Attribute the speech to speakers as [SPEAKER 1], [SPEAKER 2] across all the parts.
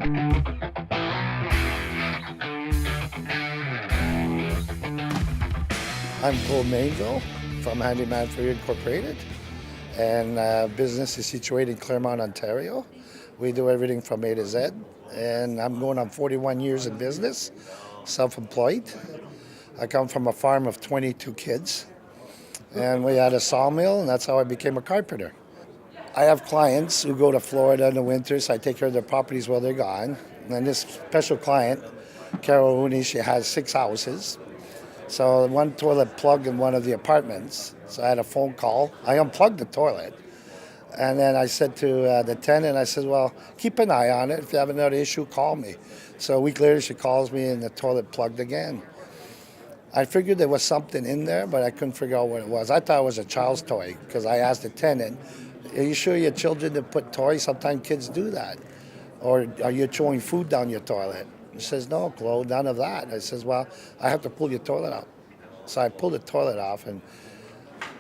[SPEAKER 1] I'm Claude Mainville from Handiman for You Incorporated, and business is situated in Claremont, Ontario. We do everything from A to Z, and I'm going on 41 years in business, self-employed. I come from a farm of 22 kids, and we had a sawmill, and that's how I became a carpenter. I have clients who go to Florida in the winter, so I take care of their properties while they're gone. And this special client, Carol Rooney, she has 6 houses. So one toilet plugged in one of the apartments. So I had a phone call. I unplugged the toilet. And then I said to the tenant, I said, well, keep an eye on it. If you have another issue, call me. So a week later, she calls me and the toilet plugged again. I figured there was something in there, but I couldn't figure out what it was. I thought it was a child's toy because I asked the tenant, are you sure your children didn't put toys? Sometimes kids do that. Or are you throwing food down your toilet? He says, no, Claude, none of that. I says, well, I have to pull your toilet out. So I pulled the toilet off, and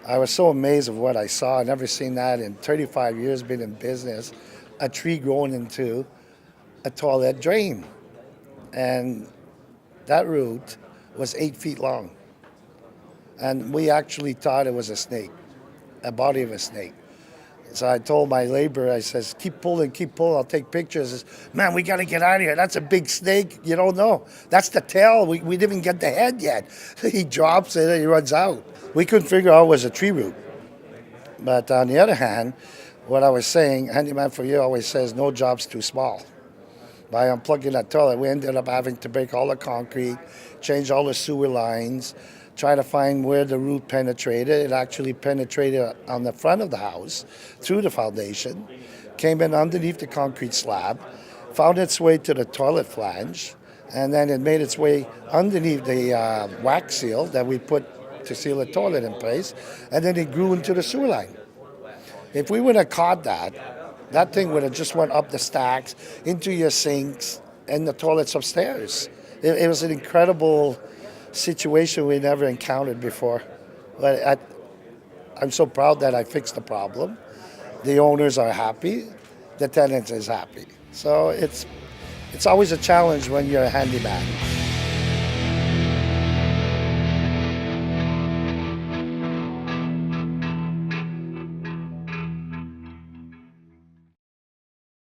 [SPEAKER 1] I was so amazed of what I saw. I've never seen that in 35 years being in business, a tree growing into a toilet drain. And that root was 8 feet long. And we actually thought it was a snake, a body of a snake. So I told my laborer, I says, keep pulling, I'll take pictures. He says, man, we got to get out of here. That's a big snake. You don't know. That's the tail. We didn't even get the head yet. He drops it and he runs out. We couldn't figure out it was a tree root. But on the other hand, what I was saying, Handyman for You always says, no job's too small. By unplugging that toilet, we ended up having to break all the concrete, change all the sewer lines, try to find where the root penetrated. It actually penetrated on the front of the house through the foundation, came in underneath the concrete slab, found its way to the toilet flange, and then it made its way underneath the wax seal that we put to seal the toilet in place, and then it grew into the sewer line. If we would have caught that, that thing would have just went up the stacks, into your sinks, and the toilets upstairs. It was an incredible situation we never encountered before. But I'm so proud that I fixed the problem. The owners are happy. The tenant is happy. So it's always a challenge when you're a handyman.